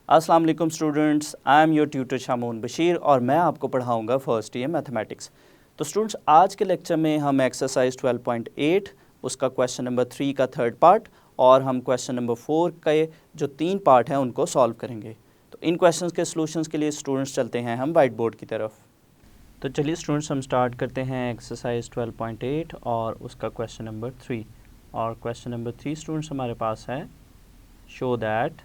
अस्सलाम वालेकुम students, I am your tutor Shamoon Bashir और मैं आपको पढ़ाऊंगा फर्स्ट ईयर मैथमेटिक्स। तो स्टूडेंट्स, आज के लेक्चर में हम एक्सरसाइज 12.8 उसका क्वेश्चन नंबर 3 का थर्ड पार्ट और हम क्वेश्चन नंबर 4 के जो 3 पार्ट हैं उनको सॉल्व करेंगे। तो इन क्वेश्चंस के सॉल्यूशंस के लिए स्टूडेंट्स चलते हैं हम वाइट बोर्ड की तरफ। तो चलिए स्टूडेंट्स, हम स्टार्ट करते हैं एक्सरसाइज 12.8 और उसका क्वेश्चन नंबर 3। और क्वेश्चन नंबर 3 स्टूडेंट्स हमारे पास है, शो दैट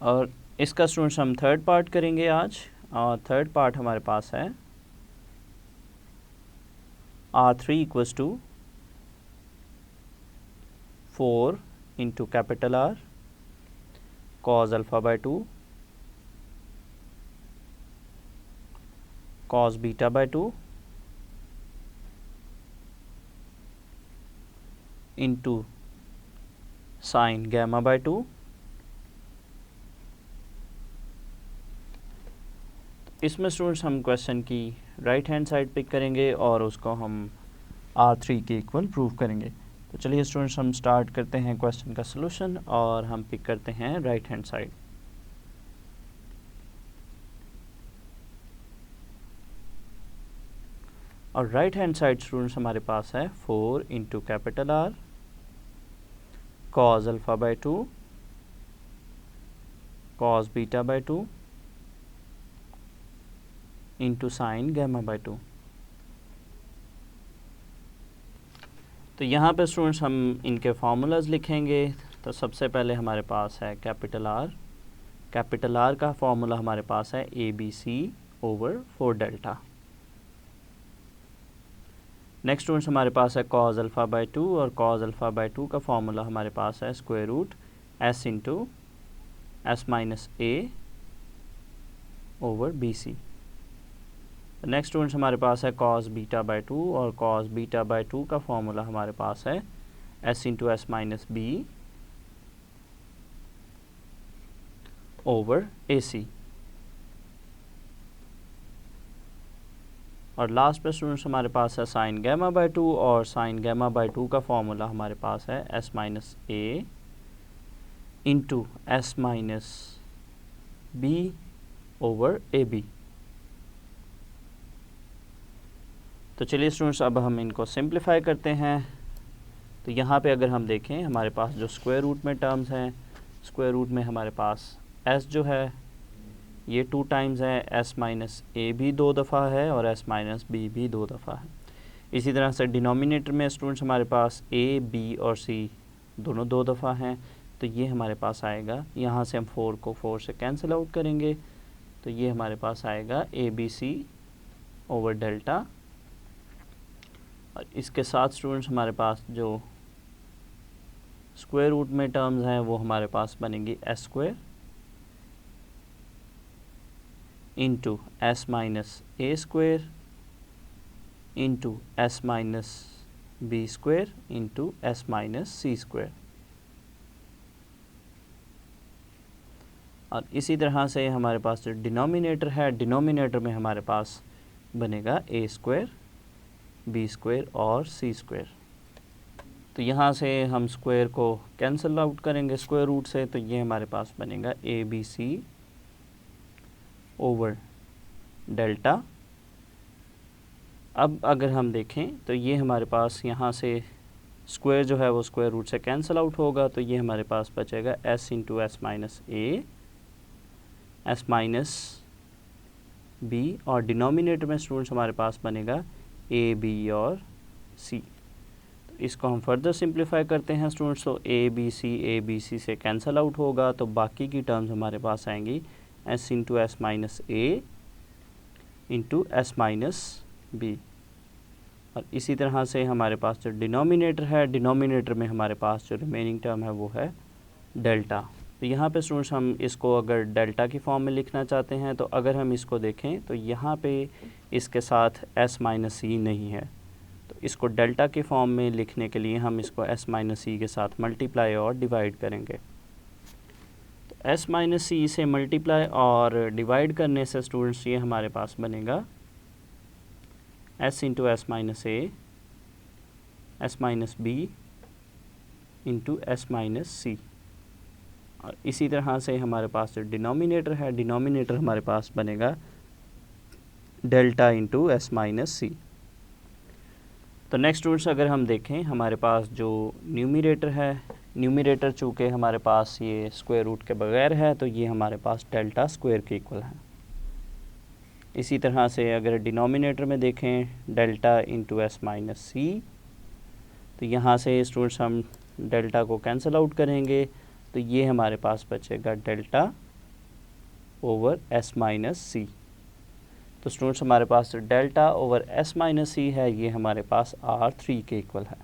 और इसका स्टूडेंट्स हम थर्ड पार्ट करेंगे आज। और थर्ड पार्ट हमारे पास है R3 equals to 4 into capital R cos alpha by 2 cos beta by 2 into sine gamma by 2। इसमें स्टूडेंट्स हम क्वेश्चन की राइट हैंड साइड पिक करेंगे और उसको हम R3 के इक्वल प्रूव करेंगे। तो चलिए स्टूडेंट्स, हम स्टार्ट करते हैं क्वेश्चन का सलूशन और हम पिक करते हैं राइट हैंड साइड। और राइट हैंड साइड स्टूडेंट्स हमारे पास है 4 into capital R cos alpha by 2 cos beta by 2 into sine gamma by 2। तो यहाँ पे स्टूडेंट्स हम इनके फार्मूलाज लिखेंगे। तो सबसे पहले हमारे पास है कैपिटल R का फार्मूला हमारे पास है ABC over 4 delta. Next students हमारे पास है कॉज अल्फ़ा बाय 2 और कॉज अल्फ़ा बाय 2 का फार्मूला हमारे पास है square root S into S minus A over BC। Next students हमारे पास है कॉस बीटा बाय 2 और कॉस बीटा बाय 2 का फॉर्मूला हमारे पास है S into S minus B over AC। और लास्ट पे स्टूडेंट्स हमारे पास है साइन गैमा बाय 2 और साइन गैमा बाय 2 का फॉर्मूला हमारे पास है S minus A into S minus B over AB। तो चलिए स्टूडेंट्स, अब हम इनको सिंप्लीफाई करते हैं। तो यहाँ पे अगर हम देखें हमारे पास जो स्क्वायर रूट में टर्म्स हैं, स्क्वायर रूट में हमारे पास s जो है ये 2 टाइम्स है, s माइनस ए भी 2 दफ़ा है और s माइनस बी भी 2 दफ़ा है। इसी तरह से डिनोमिनेटर में स्टूडेंट्स हमारे पास a b और c दोनों 2 दफ़ा हैं। तो ये हमारे पास आएगा, यहाँ से हम 4 को 4 से कैंसिल आउट करेंगे तो ये हमारे पास आएगा ABC ओवर डेल्टा। और इसके साथ स्टूडेंट्स हमारे पास जो स्क्वायर रूट में टर्म्स हैं वो हमारे पास बनेंगी S square into S minus A square into S minus B square into S minus C square. और इसी तरह से हमारे पास जो डिनोमिनेटर है, डिनोमिनेटर में हमारे पास बनेगा ए स्क्वायर बी स्क्वायर और सी स्क्वायर। तो यहाँ से हम स्क्वायर को कैंसिल आउट करेंगे स्क्वायर रूट से, तो ये हमारे पास बनेगा ABC ओवर डेल्टा। अब अगर हम देखें तो ये हमारे पास यहाँ से स्क्वायर जो है वो स्क्वायर रूट से कैंसिल आउट होगा, तो ये हमारे पास बचेगा S into S minus A S minus B और डिनोमिनेटर में स्टूडेंट्स हमारे पास बनेगा ए बी और सी। तो इसको हम फर्दर सिंप्लीफाई करते हैं स्टूडेंट्स। तो ए बी सी से कैंसिल आउट होगा तो बाकी की टर्म्स हमारे पास आएंगी S into S minus A into S minus B. और इसी तरह से हमारे पास जो डिनोमिनेटर है, डिनोमिनेटर में हमारे पास जो रिमेनिंग टर्म है वो है डेल्टा। तो यहाँ पे स्टूडेंट्स हम इसको अगर डेल्टा की फॉर्म में लिखना चाहते हैं तो अगर हम इसको देखें तो यहाँ पे इसके साथ s माइनस सी नहीं है, तो इसको डेल्टा के फॉर्म में लिखने के लिए हम इसको s माइनस सी के साथ मल्टीप्लाई और डिवाइड करेंगे। तो s माइनस सी से मल्टीप्लाई और डिवाइड करने से स्टूडेंट्स ये हमारे पास बनेगा s into S minus A S minus B into S minus C. और इसी तरह से हमारे पास जो डिनोमिनेटर है, डिनोमिनेटर हमारे पास बनेगा delta into S minus C. तो नेक्स्ट स्टूडेंट्स अगर हम देखें हमारे पास जो न्यूमरेटर है, न्यूमरेटर चूँकि हमारे पास ये स्क्वायर रूट के बगैर है तो ये हमारे पास डेल्टा स्क्वायर के इक्वल है। इसी तरह से अगर डिनोमिनेटर में देखें delta into S minus C, तो यहाँ से स्टूडेंट्स हम डेल्टा को कैंसिल आउट करेंगे तो ये हमारे पास बचेगा delta over S minus C. तो स्टूडेंट्स हमारे पास delta over S minus C है, ये हमारे पास R3 के इक्वल है,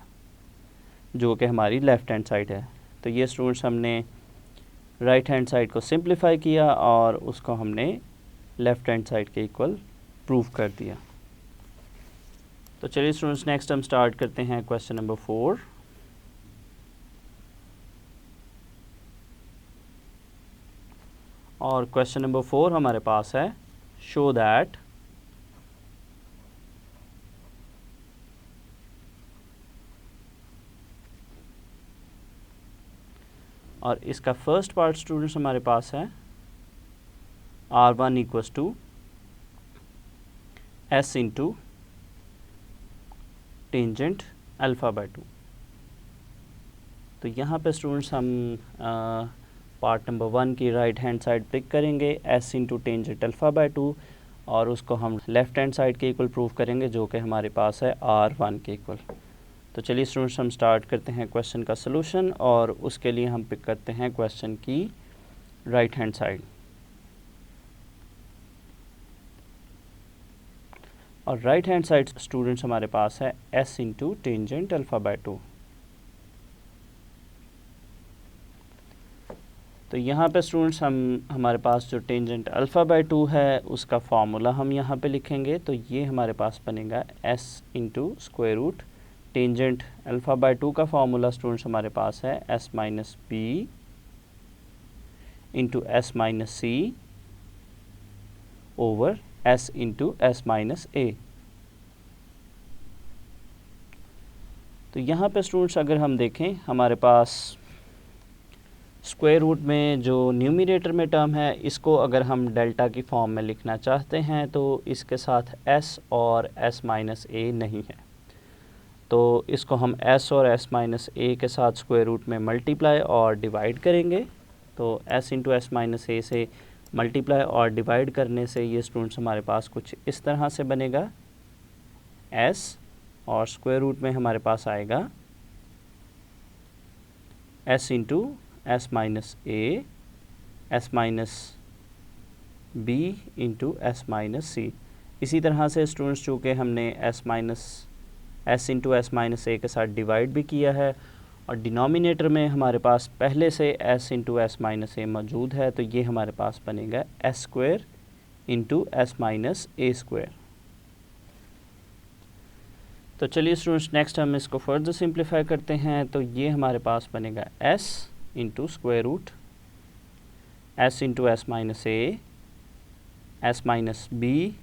जो कि हमारी लेफ़्ट हैंड साइड है। तो ये स्टूडेंट्स हमने राइट हैंड साइड को सिंप्लीफाई किया और उसको हमने लेफ़्ट हैंड साइड के इक्वल प्रूव कर दिया। तो चलिए स्टूडेंट्स नेक्स्ट हम स्टार्ट करते हैं क्वेश्चन नंबर 4। और क्वेश्चन नंबर 4 हमारे पास है शो दैट और इसका फर्स्ट पार्ट स्टूडेंट्स हमारे पास है R1 equals to S into tangent alpha by 2। तो यहाँ पे स्टूडेंट्स हम पार्ट नंबर 1 की राइट हैंड साइड पिक करेंगे S into tangent alpha by 2 और उसको हम लेफ़्ट हैंड साइड के इक्वल प्रूव करेंगे, जो कि हमारे पास है R1 के इक्वल। तो चलिए स्टूडेंट्स हम स्टार्ट करते हैं क्वेश्चन का सलूशन और उसके लिए हम पिक करते हैं क्वेश्चन की राइट हैंड साइड। और राइट हैंड साइड स्टूडेंट्स हमारे पास है S into tangent alpha by 2। तो यहाँ पे स्टूडेंट्स हमारे पास जो टेंजेंट अल्फ़ा बाय 2 है उसका फार्मूला हम यहाँ पे लिखेंगे। तो ये हमारे पास बनेगा S into square root tangent alpha by 2 का फार्मूला स्टूडेंट्स हमारे पास है S minus B into S minus C over S into S minus A. तो यहाँ पे स्टूडेंट्स अगर हम देखें हमारे पास स्क्वायर रूट में जो न्यूमरेटर में टर्म है इसको अगर हम डेल्टा की फॉर्म में लिखना चाहते हैं तो इसके साथ s और s माइनस ए नहीं है, तो इसको हम s और s माइनस ए के साथ स्क्वायर रूट में मल्टीप्लाई और डिवाइड करेंगे। तो s इंटू एस माइनस ए से मल्टीप्लाई और डिवाइड करने से ये स्टूडेंट्स हमारे पास कुछ इस तरह से बनेगा s और स्क्वायर रूट में हमारे पास आएगा s into S minus A S minus B into S minus C. इसी तरह से स्टूडेंट्स चूँकि हमने S into S minus A के साथ डिवाइड भी किया है और डिनोमिनेटर में हमारे पास पहले से s into S minus A मौजूद है, तो ये हमारे पास बनेगा S square into S minus A square. तो चलिए स्टूडेंट्स नेक्स्ट हम इसको फर्दर सिंप्लीफाई करते हैं। तो ये हमारे पास बनेगा s into square root S into S minus A S minus B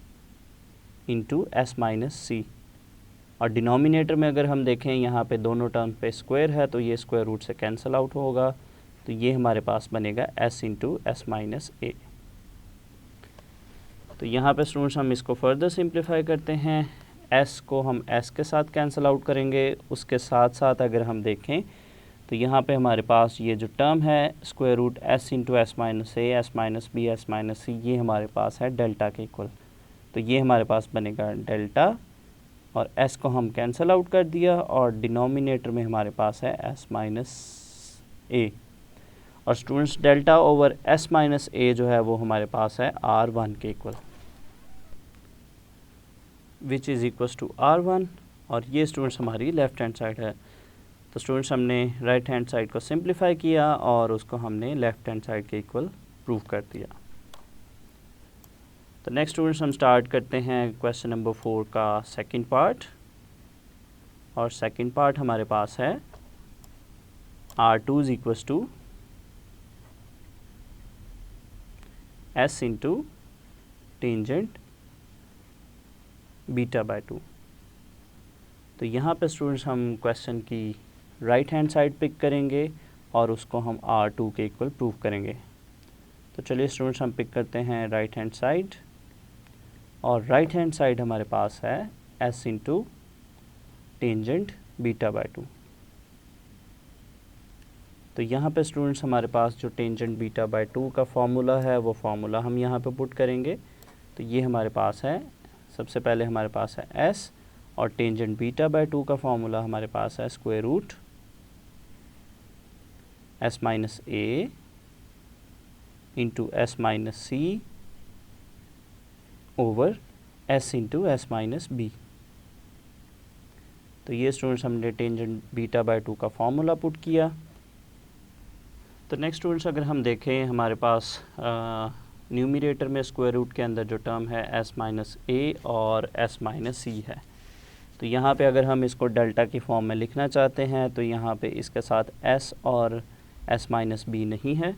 into S minus C. और डिनोमिनेटर में अगर हम देखें यहाँ पे दोनों टर्म पे स्क्वायर है तो ये स्क्वायर रूट से कैंसिल आउट होगा, तो ये हमारे पास बनेगा s into S minus A. तो यहाँ पे स्टूडेंट्स हम इसको फर्दर सिंप्लीफाई करते हैं, s को हम s के साथ कैंसिल आउट करेंगे। उसके साथ साथ अगर हम देखें तो यहाँ पे हमारे पास ये जो टर्म है square root s into S minus A S minus B S minus C, ये हमारे पास है डेल्टा के इक्वल। तो ये हमारे पास बनेगा डेल्टा और s को हम कैंसिल आउट कर दिया और डिनोमिनेटर में हमारे पास है s माइनस ए। और students delta over s minus A जो है वो हमारे पास है R1 के equal, which is equals to R1। और ये स्टूडेंट्स हमारी लेफ़्ट हैंड साइड है। तो स्टूडेंट्स हमने राइट हैंड साइड को सिंप्लीफाई किया और उसको हमने लेफ़्ट हैंड साइड के इक्वल प्रूव कर दिया। तो नेक्स्ट स्टूडेंट्स हम स्टार्ट करते हैं क्वेश्चन नंबर 4 का सेकंड पार्ट। और सेकंड पार्ट हमारे पास है R2 is equals to S into tangent beta by 2। तो यहाँ पे स्टूडेंट्स हम क्वेश्चन की राइट हैंड साइड पिक करेंगे और उसको हम R2 के इक्वल प्रूव करेंगे। तो चलिए स्टूडेंट्स हम पिक करते हैं राइट हैंड साइड, और राइट हैंड साइड हमारे पास है s into tangent beta by 2। तो यहाँ पे स्टूडेंट्स हमारे पास जो टेंजेंट बीटा बाय 2 का फॉर्मूला है वो फॉर्मूला हम यहाँ पे पुट करेंगे। तो ये हमारे पास है, सबसे पहले हमारे पास है s, और टेंजेंट बीटा बाय 2 का फॉर्मूला हमारे पास है square root s minus a into s minus C over s into s minus b। तो ये स्टूडेंट्स हमने टेंजेंट बीटा बाय 2 का फॉर्मूला पुट किया। तो नेक्स्ट स्टूडेंट्स अगर हम देखें, हमारे पास न्यूमरेटर में स्क्वायर रूट के अंदर जो टर्म है s माइनस ए और s माइनस सी है। तो यहाँ पे अगर हम इसको डेल्टा की फॉर्म में लिखना चाहते हैं तो यहाँ पे इसके साथ s और s माइनस बी नहीं है,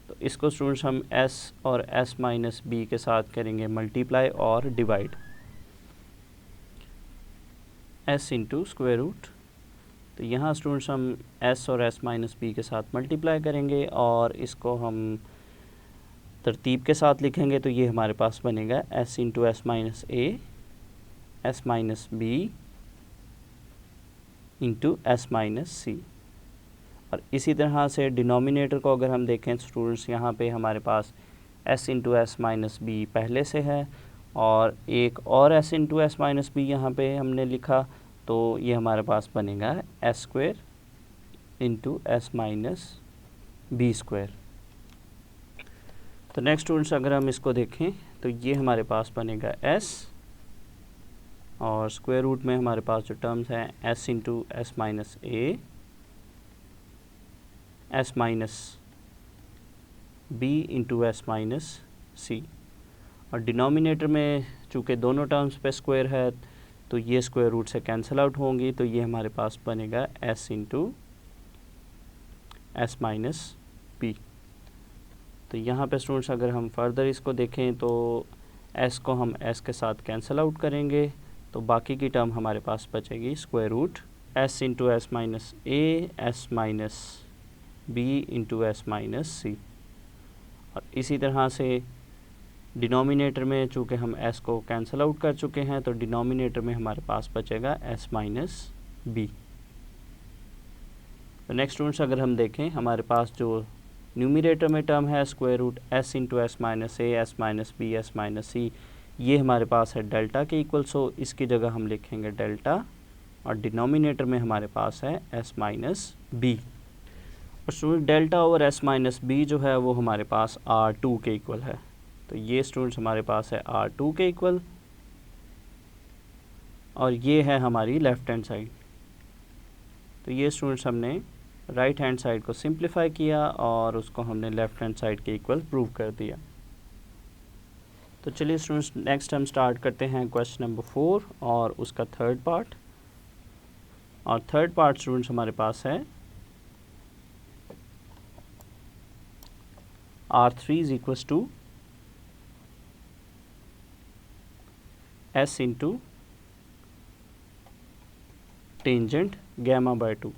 तो इसको स्टूडेंट्स हम s और s माइनस बी के साथ करेंगे मल्टीप्लाई और divide, s into square root. तो यहाँ स्टूडेंट्स हम s और s माइनस बी के साथ मल्टीप्लाई करेंगे और इसको हम तरतीब के साथ लिखेंगे। तो ये हमारे पास बनेगा s into s minus A, s minus B into s minus C. और इसी तरह से डिनोमिनेटर को अगर हम देखें स्टूडेंट्स, यहाँ पे हमारे पास s into s minus B पहले से है और एक और s into s minus B यहाँ पे हमने लिखा, तो ये हमारे पास बनेगा s square into s minus B square. तो नेक्स्ट स्टूडेंट्स अगर हम इसको देखें तो ये हमारे पास बनेगा s, और स्क्वायर रूट में हमारे पास जो टर्म्स हैं s into s minus A, s minus B into s minus C. और डिनोमिनेटर में चूँकि दोनों टर्म्स पे स्क्वायर है तो ये स्क्वायर रूट से कैंसिल आउट होंगी, तो ये हमारे पास बनेगा s into s minus B. तो यहाँ पे स्टूडेंट्स अगर हम फर्दर इसको देखें तो s को हम s के साथ कैंसिल आउट करेंगे, तो बाकी की टर्म हमारे पास बचेगी square root s into s minus A, s minus B into s minus C. और इसी तरह से डिनोमिनेटर में चूँकि हम s को कैंसिल आउट कर चुके हैं तो डिनोमिनेटर में हमारे पास बचेगा s माइनस बी। तो नेक्स्ट स्टूडेंट्स अगर हम देखें, हमारे पास जो न्यूमरेटर में टर्म है square root s into s minus A, s minus B, s minus C, ये हमारे पास है डेल्टा के इक्वल, सो इसकी जगह हम लिखेंगे डेल्टा, और डिनोमिनेटर में हमारे पास है s माइनस बी। और student delta over s minus B जो है वो हमारे पास R2 के इक्वल है। तो ये स्टूडेंट्स हमारे पास है R2 के इक्वल, और ये है हमारी लेफ़्ट हैंड साइड। तो ये स्टूडेंट्स हमने राइट हैंड साइड को सिंप्लीफाई किया और उसको हमने लेफ़्ट हैंड साइड के इक्वल प्रूव कर दिया। तो चलिए स्टूडेंट्स नेक्स्ट हम स्टार्ट करते हैं क्वेश्चन नंबर 4 और उसका थर्ड पार्ट। और थर्ड पार्ट स्टूडेंट्स हमारे पास है R3 is equals to s into tangent gamma by 2।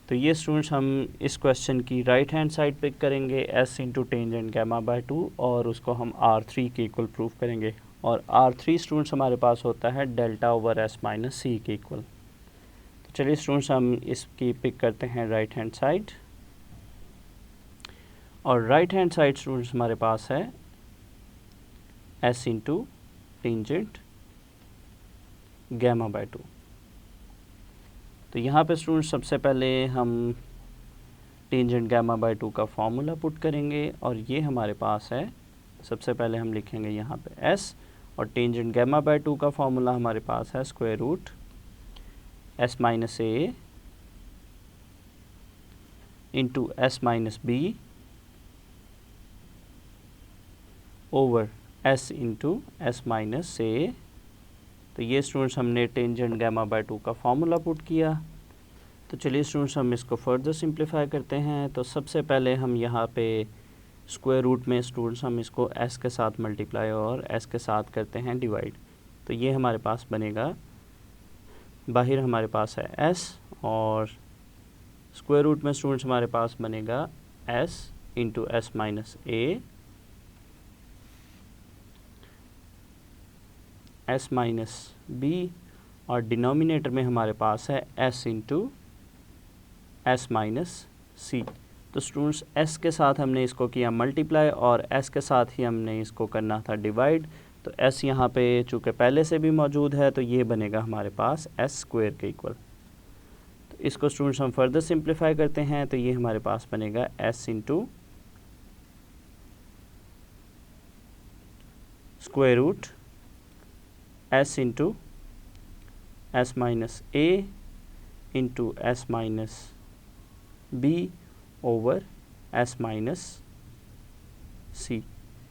तो ये स्टूडेंट्स हम इस क्वेश्चन की राइट हैंड साइड पिक करेंगे s into tangent gamma by 2 और उसको हम R3 के इक्वल प्रूव करेंगे। और R3 स्टूडेंट्स हमारे पास होता है डेल्टा ओवर s माइनस सी के इक्वल। तो चलिए स्टूडेंट्स हम इसकी पिक करते हैं राइट हैंड साइड, और राइट हैंड साइड स्टूडेंट्स हमारे पास है s into tangent gamma by 2। तो यहाँ पे स्टूडेंट्स सबसे पहले हम टेंजेंट गैमा बाय 2 का फॉर्मूला पुट करेंगे, और ये हमारे पास है, सबसे पहले हम लिखेंगे यहाँ पे s, और टेंजेंट गैमा बाय 2 का फॉर्मूला हमारे पास है square root s minus A into s minus B over s into s minus A. तो ये स्टूडेंट्स हमने टेंजेंट गैमा बाय 2 का फॉर्मूला पुट किया। तो चलिए स्टूडेंट्स हम इसको फर्दर सिंप्लीफाई करते हैं। तो सबसे पहले हम यहाँ पे स्क्वायर रूट में स्टूडेंट्स हम इसको s के साथ मल्टीप्लाई और s के साथ करते हैं डिवाइड। तो ये हमारे पास बनेगा, बाहर हमारे पास है s और स्क्वायर रूट में स्टूडेंट्स हमारे पास बनेगा s into S minus A s minus B, और डिनोमिनेटर में हमारे पास है s into S minus C. तो स्टूडेंट्स s के साथ हमने इसको किया मल्टीप्लाई और s के साथ ही हमने इसको करना था डिवाइड। तो s यहाँ पे चूँकि पहले से भी मौजूद है तो ये बनेगा हमारे पास s स्क्वायर के इक्वल। तो इसको स्टूडेंट्स हम फर्दर सिंप्लीफाई करते हैं तो ये हमारे पास बनेगा s into square root s into S minus A into S minus B over s minus C.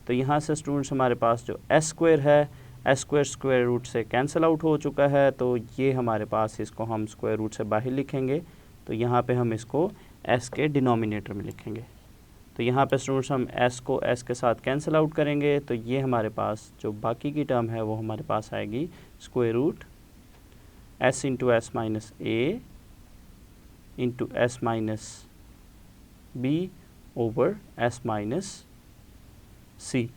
तो यहाँ से स्टूडेंट्स हमारे पास जो s स्क्वायर है, s स्क्वायर स्क्वायर रूट से कैंसिल आउट हो चुका है, तो ये हमारे पास इसको हम स्क्वायर रूट से बाहर लिखेंगे। तो यहाँ पे हम इसको s के डिनोमिनेटर में लिखेंगे। तो यहाँ पे स्टूडेंट्स हम s को s के साथ कैंसिल आउट करेंगे, तो ये हमारे पास जो बाकी की टर्म है वो हमारे पास आएगी square root s into S minus A into S minus B over s minus C.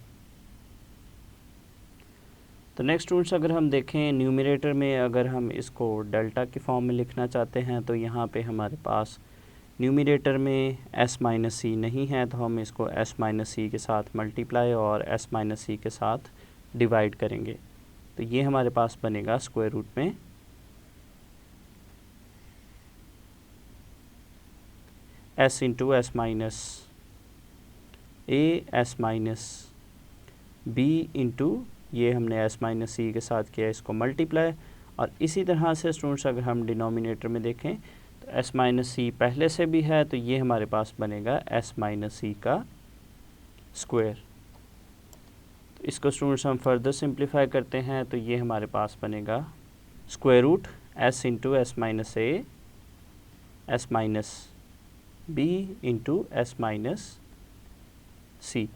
तो नेक्स्ट स्टूडेंट्स अगर हम देखें न्यूमरेटर में, अगर हम इसको डेल्टा के फॉर्म में लिखना चाहते हैं तो यहाँ पे हमारे पास न्यूमरेटर में s माइनस सी नहीं है, तो हम इसको s माइनस सी के साथ मल्टीप्लाई और s माइनस सी के साथ डिवाइड करेंगे। तो ये हमारे पास बनेगा स्क्वायर रूट में s into S minus A S minus B into ये हमने s माइनस सी के साथ किया इसको मल्टीप्लाई। और इसी तरह से स्टूडेंट्स अगर हम डिनोमिनेटर में देखें तो s माइनस सी पहले से भी है, तो ये हमारे पास बनेगा s माइनस सी का स्क्वायर। तो इसको स्टूडेंट्स हम फर्दर सिंप्लीफाई करते हैं तो ये हमारे पास बनेगा square root s into S minus A S minus B into S minus C.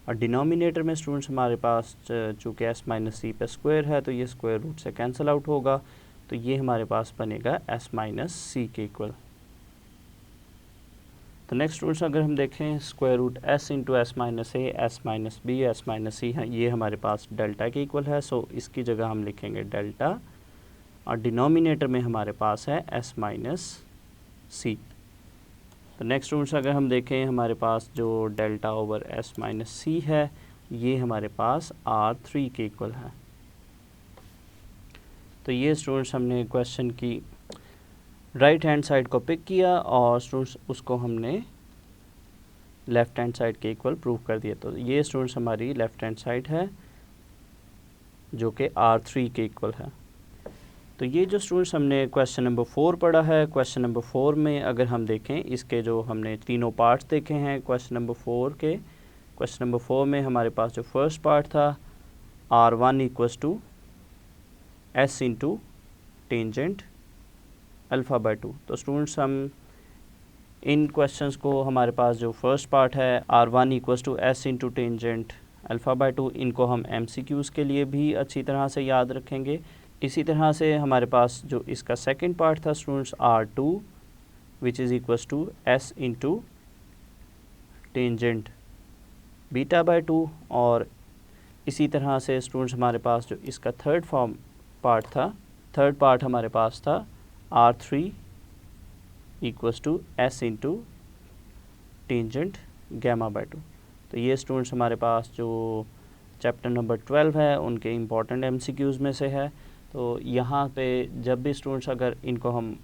और डिनोमिनेटर में स्टूडेंट्स हमारे पास चूँकि s माइनस सी पे स्क्वायर है तो ये स्क्वायर रूट से कैंसिल आउट होगा, तो ये हमारे पास बनेगा s माइनस सी के इक्वल। तो नेक्स्ट स्टूडेंट्स अगर हम देखें square root s into S minus A S minus B S minus C है, ये हमारे पास डेल्टा के इक्वल है, सो इसकी जगह हम लिखेंगे डेल्टा और डिनोमिनेटर में हमारे पास है s माइनस सी। तो नेक्स्ट स्टूडेंट्स अगर हम देखें हमारे पास जो delta over s minus C है ये हमारे पास R3 के इक्वल है। तो ये स्टूडेंट्स हमने क्वेश्चन की राइट हैंड साइड को पिक किया और स्टूडेंट्स उसको हमने लेफ़्ट हैंड साइड के इक्वल प्रूव कर दिया। तो ये स्टूडेंट्स हमारी लेफ़्ट हैंड साइड है जो कि R3 के इक्वल है। तो ये जो स्टूडेंट्स हमने क्वेश्चन नंबर 4 पढ़ा है, क्वेश्चन नंबर 4 में अगर हम देखें इसके जो हमने तीनों पार्ट्स देखे हैं क्वेश्चन नंबर 4 के, क्वेश्चन नंबर 4 में हमारे पास जो फर्स्ट पार्ट था R1 equals to s into tangent alpha by 2। तो स्टूडेंट्स हम इन क्वेश्चंस को हमारे पास जो फर्स्ट पार्ट है R1 equals to s into tangent alpha by 2, इनको हम MCQs के लिए भी अच्छी तरह से याद रखेंगे। इसी तरह से हमारे पास जो इसका सेकंड पार्ट था students R2 which is equals to s into tangent beta by 2, और इसी तरह से स्टूडेंट्स हमारे पास जो इसका थर्ड पार्ट हमारे पास था R3 equals to s into tangent gamma by 2। तो ये स्टूडेंट्स हमारे पास जो चैप्टर नंबर 12 है उनके इम्पॉर्टेंट MCQs में से है। तो यहाँ पे जब भी स्टूडेंट्स अगर इनको हम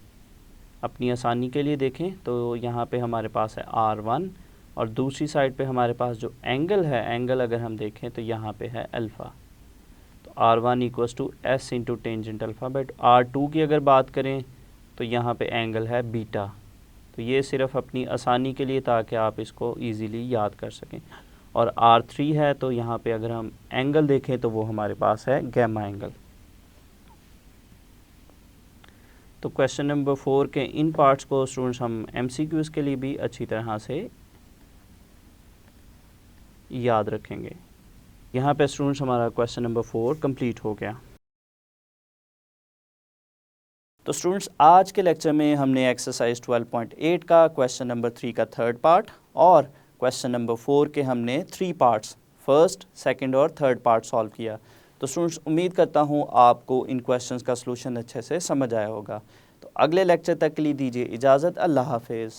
अपनी आसानी के लिए देखें तो यहाँ पे हमारे पास है R1 और दूसरी साइड पे हमारे पास जो एंगल है, एंगल अगर हम देखें तो यहाँ पे है अल्फ़ा। तो R1 equals to s into tangent alpha by 2। R2 की अगर बात करें तो यहाँ पे एंगल है बीटा। तो ये सिर्फ अपनी आसानी के लिए ताकि आप इसको ईज़िली याद कर सकें। और R3 है तो यहाँ पे अगर हम एंगल देखें तो वो हमारे पास है गैमा एंगल। तो क्वेश्चन नंबर 4 के इन पार्ट्स को स्टूडेंट्स हम MCQs के लिए भी अच्छी तरह से याद रखेंगे। यहाँ पे स्टूडेंट्स हमारा क्वेश्चन नंबर 4 कंप्लीट हो गया। तो स्टूडेंट्स आज के लेक्चर में हमने एक्सरसाइज 12.8 का क्वेश्चन नंबर 3 का थर्ड पार्ट और क्वेश्चन नंबर 4 के हमने 3 पार्ट्स फर्स्ट, सेकंड और थर्ड पार्ट सॉल्व किया। तो स्टूडेंट्स उम्मीद करता हूँ आपको इन क्वेश्चंस का सलूशन अच्छे से समझ आया होगा। तो अगले लेक्चर तक के लिए दीजिए इजाज़त। अल्लाह हाफिज़।